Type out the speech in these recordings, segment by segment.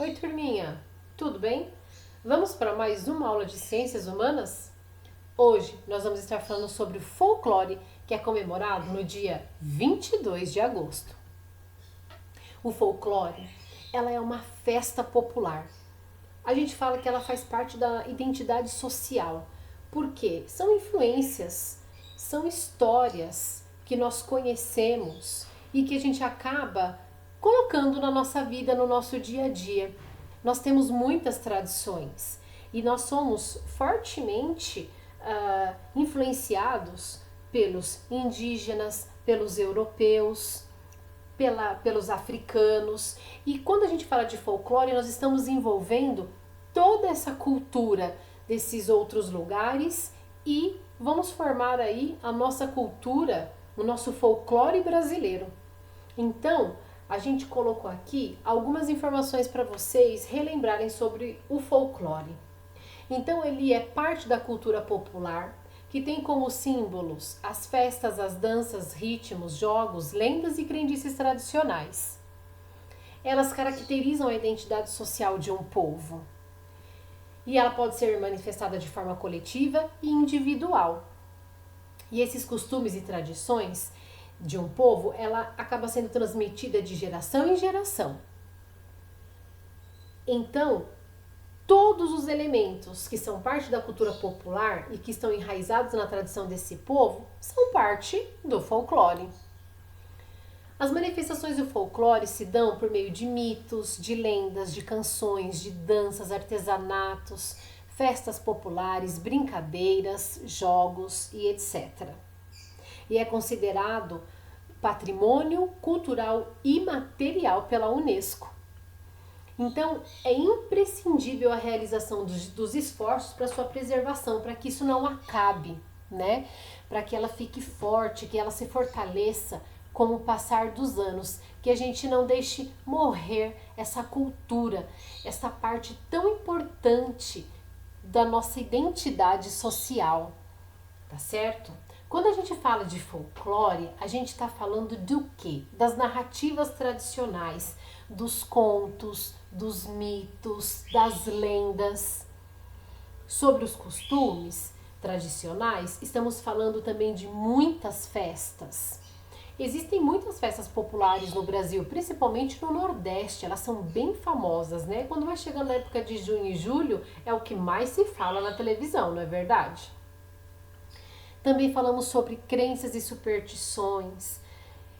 Oi, turminha, tudo bem? Vamos para mais uma aula de Ciências Humanas? Hoje nós vamos estar falando sobre o folclore, que é comemorado no dia 22 de agosto. O folclore, ela é uma festa popular. A gente fala que ela faz parte da identidade social, porque são influências, são histórias que nós conhecemos e que a gente acaba colocando na nossa vida, no nosso dia a dia. Nós temos muitas tradições e nós somos fortemente influenciados pelos indígenas, pelos europeus, pelos africanos. E quando a gente fala de folclore, nós estamos envolvendo toda essa cultura desses outros lugares e vamos formar aí a nossa cultura, o nosso folclore brasileiro. Então, a gente colocou aqui algumas informações para vocês relembrarem sobre o folclore. Então, ele é parte da cultura popular, que tem como símbolos as festas, as danças, ritmos, jogos, lendas e crendices tradicionais. Elas caracterizam a identidade social de um povo. E ela pode ser manifestada de forma coletiva e individual. E esses costumes e tradições de um povo, ela acaba sendo transmitida de geração em geração. Então, todos os elementos que são parte da cultura popular e que estão enraizados na tradição desse povo são parte do folclore. As manifestações do folclore se dão por meio de mitos, de lendas, de canções, de danças, artesanatos, festas populares, brincadeiras, jogos e etc. E é considerado patrimônio cultural imaterial pela Unesco. Então, é imprescindível a realização dos esforços para sua preservação, para que isso não acabe, né? Para que ela fique forte, que ela se fortaleça com o passar dos anos, que a gente não deixe morrer essa cultura, essa parte tão importante da nossa identidade social, tá certo? Quando a gente fala de folclore, a gente está falando do quê? Das narrativas tradicionais, dos contos, dos mitos, das lendas. Sobre os costumes tradicionais, estamos falando também de muitas festas. Existem muitas festas populares no Brasil, principalmente no Nordeste, elas são bem famosas, né? Quando vai chegando a época de junho e julho, é o que mais se fala na televisão, não é verdade? Também falamos sobre crenças e superstições,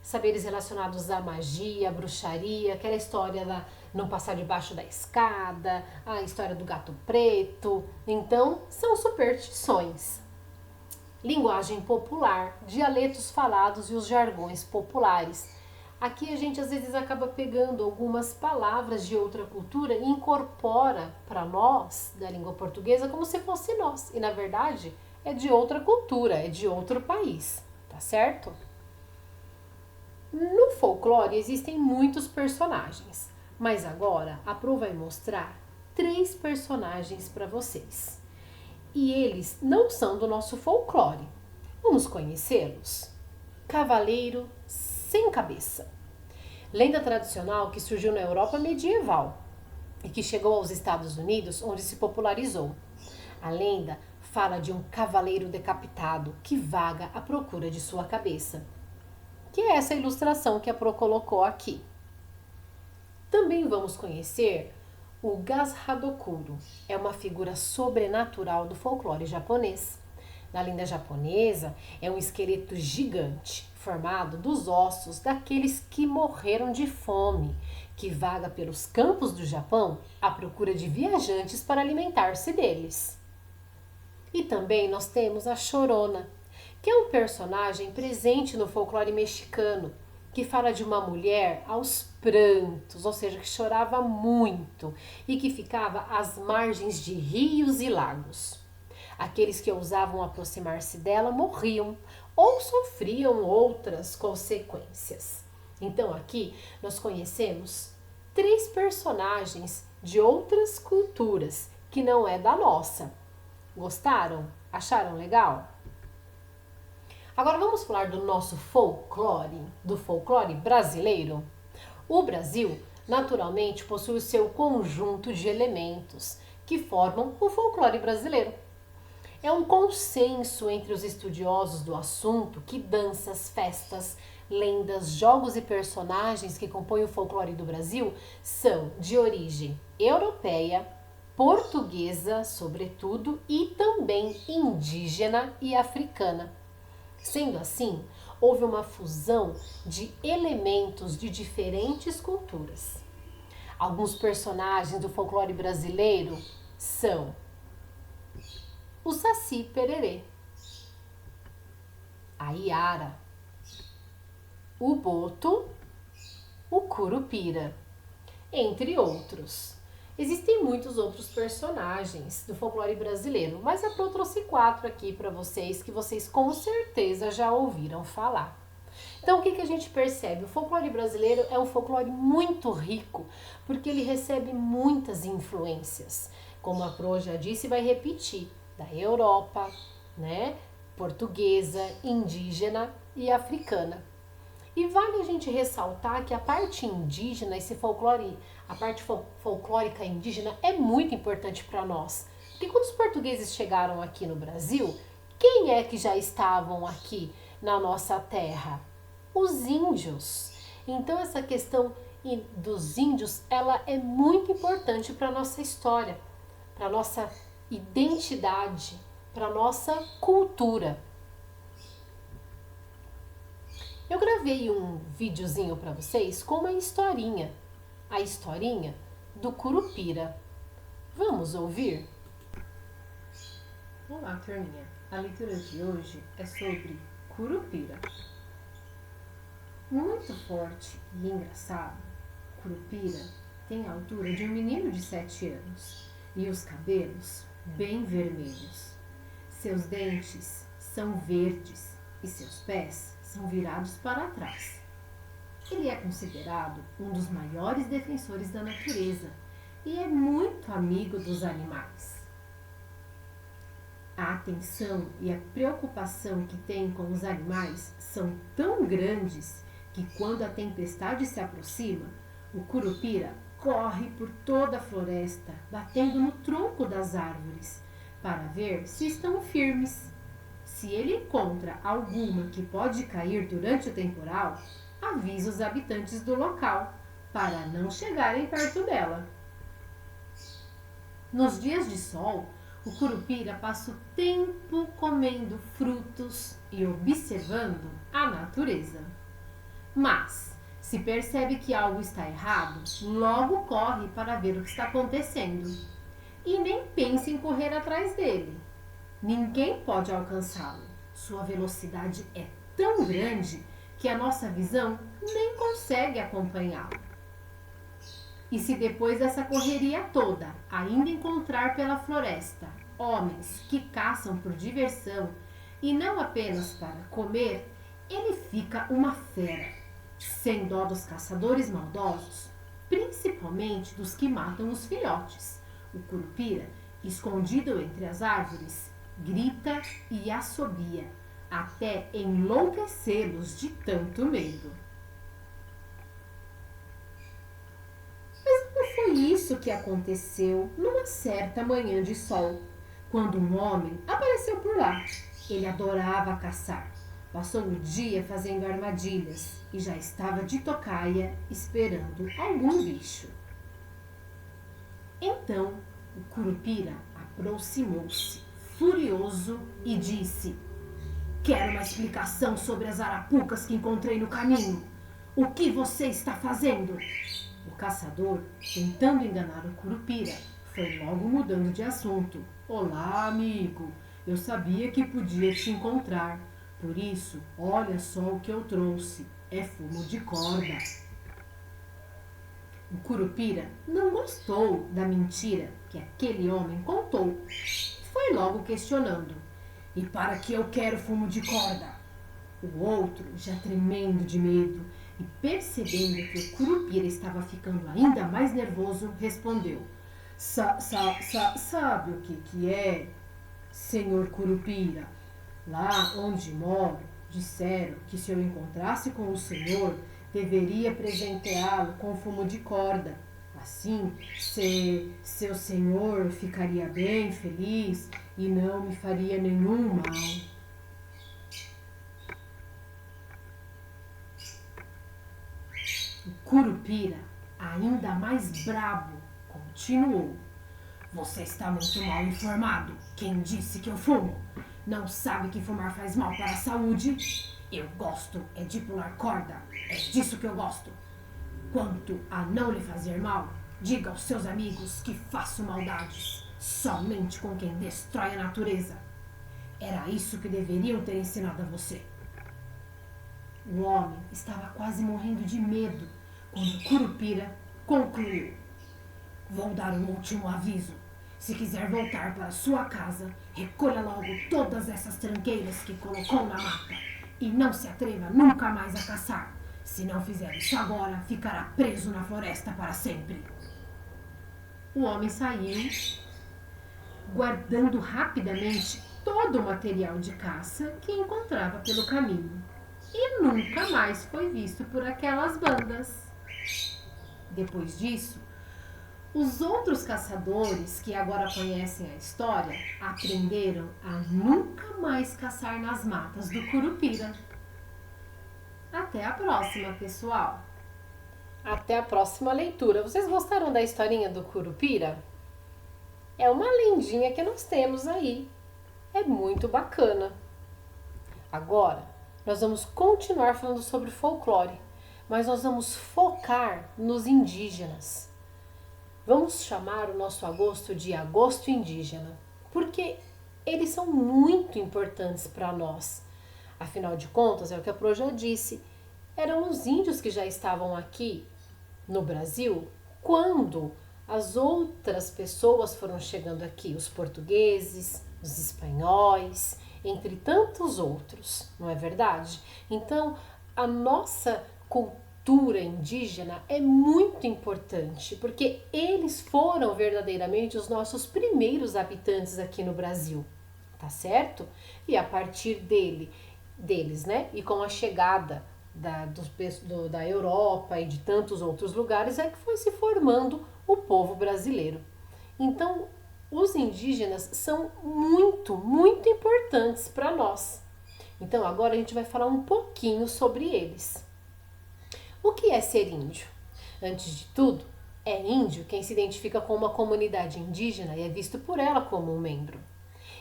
saberes relacionados à magia, à bruxaria, aquela história da não passar debaixo da escada, a história do gato preto. Então, são superstições. Linguagem popular, dialetos falados e os jargões populares. Aqui a gente às vezes acaba pegando algumas palavras de outra cultura e incorpora para nós, da língua portuguesa, como se fosse nós. E na verdade é de outra cultura, é de outro país, tá certo? No folclore existem muitos personagens, mas agora a Pro vai mostrar 3 personagens para vocês. E eles não são do nosso folclore. Vamos conhecê-los? Cavaleiro sem cabeça. Lenda tradicional que surgiu na Europa medieval e que chegou aos Estados Unidos, onde se popularizou. A lenda fala de um cavaleiro decapitado que vaga à procura de sua cabeça, que é essa ilustração que a Pro colocou aqui. Também vamos conhecer o Gashadokuro. É uma figura sobrenatural do folclore japonês. Na lenda japonesa, é um esqueleto gigante, formado dos ossos daqueles que morreram de fome, que vaga pelos campos do Japão à procura de viajantes para alimentar-se deles. E também nós temos a Chorona, que é um personagem presente no folclore mexicano, que fala de uma mulher aos prantos, ou seja, que chorava muito e que ficava às margens de rios e lagos. Aqueles que ousavam aproximar-se dela morriam ou sofriam outras consequências. Então aqui nós conhecemos 3 personagens de outras culturas que não é da nossa. Gostaram? Acharam legal? Agora vamos falar do nosso folclore, do folclore brasileiro. O Brasil, naturalmente possui o seu conjunto de elementos que formam o folclore brasileiro. É um consenso entre os estudiosos do assunto que danças, festas, lendas, jogos e personagens que compõem o folclore do Brasil são de origem europeia, portuguesa, sobretudo, e também indígena e africana. Sendo assim, houve uma fusão de elementos de diferentes culturas. Alguns personagens do folclore brasileiro são o Saci Pererê, a Iara, o Boto, o Curupira, entre outros. Existem muitos outros personagens do folclore brasileiro, mas eu trouxe 4 aqui para vocês que vocês com certeza já ouviram falar. Então, o que a gente percebe? O folclore brasileiro é um folclore muito rico, porque ele recebe muitas influências. Como a Pro já disse, vai repetir, da Europa, né, portuguesa, indígena e africana. E vale a gente ressaltar que a parte indígena, esse folclore, a parte folclórica indígena é muito importante para nós. Porque quando os portugueses chegaram aqui no Brasil, quem é que já estavam aqui na nossa terra? Os índios. Então essa questão dos índios, ela é muito importante para a nossa história, para a nossa identidade, para a nossa cultura. Eu gravei um videozinho para vocês com uma historinha, a historinha do Curupira. Vamos ouvir? Olá, turminha. A leitura de hoje é sobre Curupira. Muito forte e engraçado, Curupira tem a altura de um menino de 7 anos e os cabelos bem vermelhos. Seus dentes são verdes e seus pés são virados para trás. Ele é considerado um dos maiores defensores da natureza e é muito amigo dos animais. A atenção e a preocupação que tem com os animais são tão grandes que quando a tempestade se aproxima, o Curupira corre por toda a floresta, batendo no tronco das árvores, para ver se estão firmes. Se ele encontra alguma que pode cair durante o temporal, avisa os habitantes do local, para não chegarem perto dela. Nos dias de sol, o Curupira passa o tempo comendo frutos e observando a natureza. Mas, se percebe que algo está errado, logo corre para ver o que está acontecendo. E nem pensa em correr atrás dele. Ninguém pode alcançá-lo. Sua velocidade é tão grande que a nossa visão nem consegue acompanhá-lo. E se depois dessa correria toda ainda encontrar pela floresta homens que caçam por diversão e não apenas para comer, ele fica uma fera, sem dó dos caçadores maldosos, principalmente dos que matam os filhotes. O Curupira, escondido entre as árvores, grita e assobia, até enlouquecê-los de tanto medo. Mas não foi isso que aconteceu numa certa manhã de sol, quando um homem apareceu por lá. Ele adorava caçar. Passou o dia fazendo armadilhas e já estava de tocaia esperando algum bicho. Então, o Curupira aproximou-se, furioso, e disse: "Quero uma explicação sobre as arapucas que encontrei no caminho. O que você está fazendo?" O caçador, tentando enganar o Curupira, foi logo mudando de assunto. "Olá, amigo. Eu sabia que podia te encontrar. Por isso, olha só o que eu trouxe. É fumo de corda." O Curupira não gostou da mentira que aquele homem contou. Foi logo questionando: "E para que eu quero fumo de corda?" O outro, já tremendo de medo e percebendo que o Curupira estava ficando ainda mais nervoso, respondeu: Sabe o que é, senhor Curupira? Lá onde moro, disseram que se eu encontrasse com o senhor, deveria presenteá-lo com fumo de corda. Assim, seu senhor ficaria bem feliz e não me faria nenhum mal. O Curupira, ainda mais brabo, continuou. Você está muito mal informado. Quem disse que eu fumo? Não sabe que fumar faz mal para a saúde? Eu gosto é de pular corda. É disso que eu gosto. Quanto a não lhe fazer mal, diga aos seus amigos que faço maldades somente com quem destrói a natureza. Era isso que deveriam ter ensinado a você. O homem estava quase morrendo de medo quando Curupira concluiu. Vou dar um último aviso. Se quiser voltar para sua casa, recolha logo todas essas tranqueiras que colocou na mata e não se atreva nunca mais a caçar. Se não fizer isso agora, ficará preso na floresta para sempre. O homem saiu, guardando rapidamente todo o material de caça que encontrava pelo caminho. E nunca mais foi visto por aquelas bandas. Depois disso, os outros caçadores que agora conhecem a história aprenderam a nunca mais caçar nas matas do Curupira. Até a próxima, pessoal! Até a próxima leitura. Vocês gostaram da historinha do Curupira? É uma lendinha que nós temos aí. É muito bacana. Agora, nós vamos continuar falando sobre folclore, mas nós vamos focar nos indígenas. Vamos chamar o nosso agosto de agosto indígena, porque eles são muito importantes para nós. Afinal de contas, é o que a Pro já disse, eram os índios que já estavam aqui no Brasil quando as outras pessoas foram chegando aqui, os portugueses, os espanhóis, entre tantos outros, não é verdade? Então, a nossa cultura indígena é muito importante, porque eles foram verdadeiramente os nossos primeiros habitantes aqui no Brasil, tá certo? E a partir deles, né? E com a chegada da Europa e de tantos outros lugares é que foi se formando o povo brasileiro. Então, os indígenas são muito, muito importantes para nós. Então, agora a gente vai falar um pouquinho sobre eles. O que é ser índio? Antes de tudo, é índio quem se identifica com uma comunidade indígena e é visto por ela como um membro.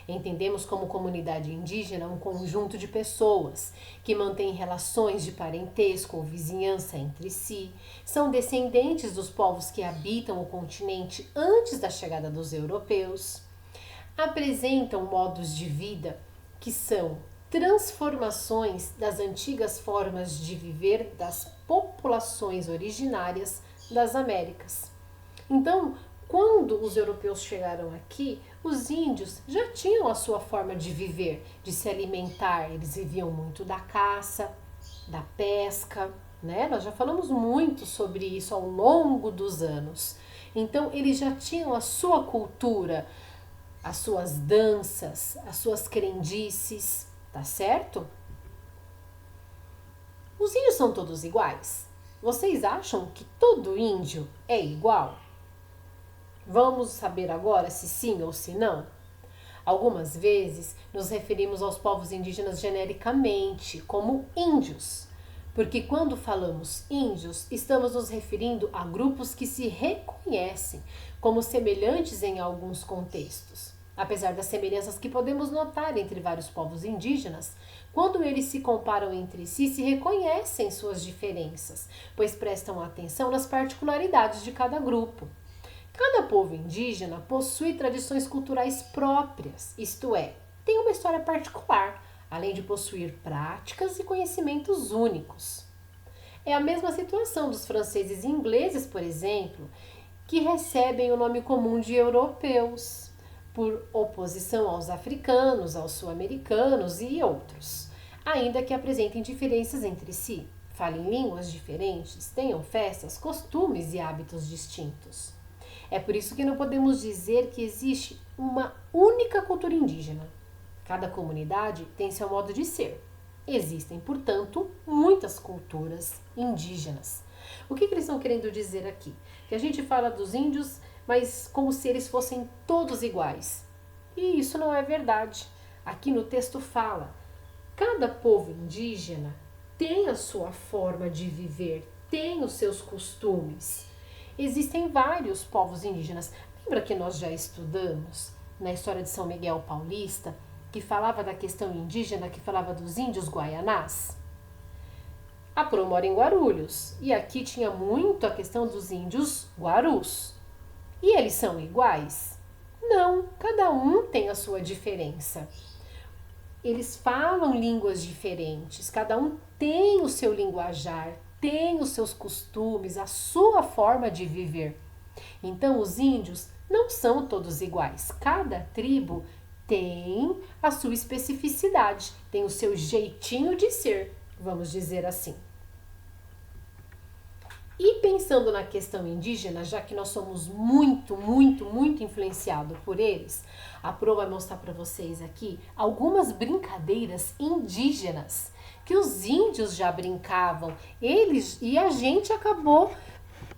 Entendemos como comunidade indígena um conjunto de pessoas que mantêm relações de parentesco ou vizinhança entre si, são descendentes dos povos que habitam o continente antes da chegada dos europeus, apresentam modos de vida que são transformações das antigas formas de viver das populações originárias das Américas. Então, quando os europeus chegaram aqui, os índios já tinham a sua forma de viver, de se alimentar. Eles viviam muito da caça, da pesca, né? Nós já falamos muito sobre isso ao longo dos anos. Então, eles já tinham a sua cultura, as suas danças, as suas crendices, tá certo? Os índios são todos iguais? Vocês acham que todo índio é igual? Vamos saber agora se sim ou se não? Algumas vezes nos referimos aos povos indígenas genericamente, como índios, porque quando falamos índios, estamos nos referindo a grupos que se reconhecem como semelhantes em alguns contextos. Apesar das semelhanças que podemos notar entre vários povos indígenas, quando eles se comparam entre si, se reconhecem suas diferenças, pois prestam atenção nas particularidades de cada grupo. Cada povo indígena possui tradições culturais próprias, isto é, tem uma história particular, além de possuir práticas e conhecimentos únicos. É a mesma situação dos franceses e ingleses, por exemplo, que recebem o nome comum de europeus, por oposição aos africanos, aos sul-americanos e outros, ainda que apresentem diferenças entre si, falem línguas diferentes, tenham festas, costumes e hábitos distintos. É por isso que não podemos dizer que existe uma única cultura indígena. Cada comunidade tem seu modo de ser. Existem, portanto, muitas culturas indígenas. O que eles estão querendo dizer aqui? Que a gente fala dos índios, mas como se eles fossem todos iguais. E isso não é verdade. Aqui no texto fala, cada povo indígena tem a sua forma de viver, tem os seus costumes. Existem vários povos indígenas. Lembra que nós já estudamos na história de São Miguel Paulista, que falava da questão indígena, que falava dos índios guaianás? A Pro mora em Guarulhos, e aqui tinha muito a questão dos índios guarus. E eles são iguais? Não, cada um tem a sua diferença. Eles falam línguas diferentes, cada um tem o seu linguajar, tem os seus costumes, a sua forma de viver. Então, os índios não são todos iguais. Cada tribo tem a sua especificidade, tem o seu jeitinho de ser, vamos dizer assim. E pensando na questão indígena, já que nós somos muito influenciados por eles, a Pro vai mostrar para vocês aqui algumas brincadeiras indígenas que os índios já brincavam. Eles e a gente acabou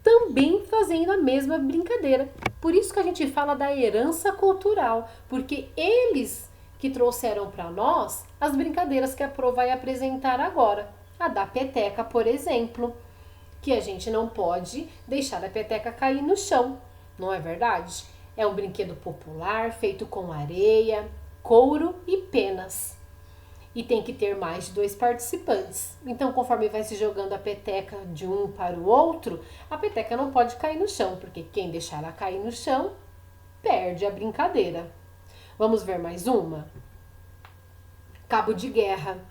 também fazendo a mesma brincadeira. Por isso que a gente fala da herança cultural, porque eles que trouxeram para nós as brincadeiras que a Pro vai apresentar agora. A da peteca, por exemplo, que a gente não pode deixar a peteca cair no chão, não é verdade? É um brinquedo popular, feito com areia, couro e penas. E tem que ter mais de 2 participantes. Então, conforme vai se jogando a peteca de um para o outro, a peteca não pode cair no chão, porque quem deixar ela cair no chão, perde a brincadeira. Vamos ver mais uma? Cabo de guerra.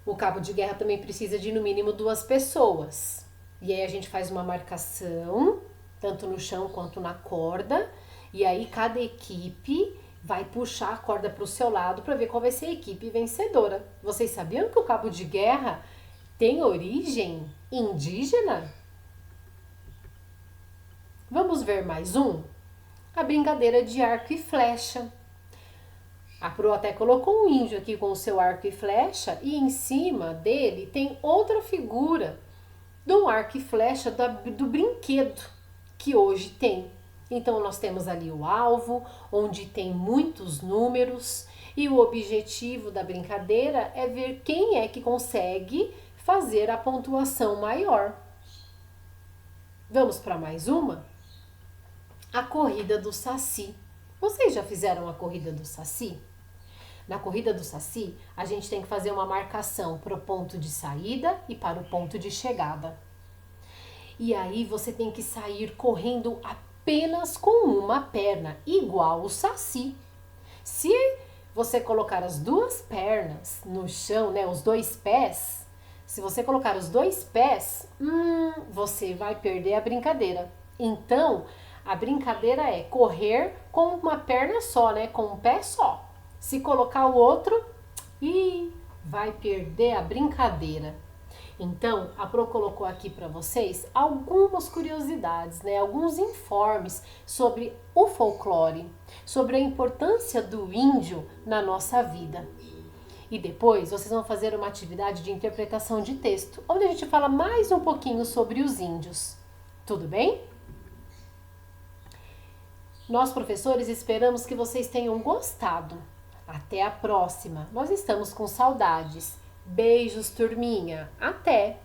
O cabo de guerra também precisa de no mínimo 2 pessoas. E aí a gente faz uma marcação, tanto no chão quanto na corda. E aí cada equipe vai puxar a corda para o seu lado para ver qual vai ser a equipe vencedora. Vocês sabiam que o cabo de guerra tem origem indígena? Vamos ver mais um? A brincadeira de arco e flecha. A Pro até colocou um índio aqui com o seu arco e flecha e em cima dele tem outra figura do arco e flecha do brinquedo que hoje tem. Então nós temos ali o alvo, onde tem muitos números e o objetivo da brincadeira é ver quem é que consegue fazer a pontuação maior. Vamos para mais uma? A corrida do Saci. Vocês já fizeram a corrida do Saci? Na corrida do Saci, a gente tem que fazer uma marcação para o ponto de saída e para o ponto de chegada. E aí você tem que sair correndo apenas com uma perna, igual o Saci. Se você colocar as 2 pernas no chão, né, os 2 pés, se você colocar os 2 pés, você vai perder a brincadeira. Então, a brincadeira é correr com uma perna só, né, com um pé só. Se colocar o outro, vai perder a brincadeira. Então, a Pro colocou aqui para vocês algumas curiosidades, né? Alguns informes sobre o folclore, sobre a importância do índio na nossa vida. E depois vocês vão fazer uma atividade de interpretação de texto, onde a gente fala mais um pouquinho sobre os índios. Tudo bem? Nós, professores, esperamos que vocês tenham gostado. Até a próxima. Nós estamos com saudades. Beijos, turminha. Até!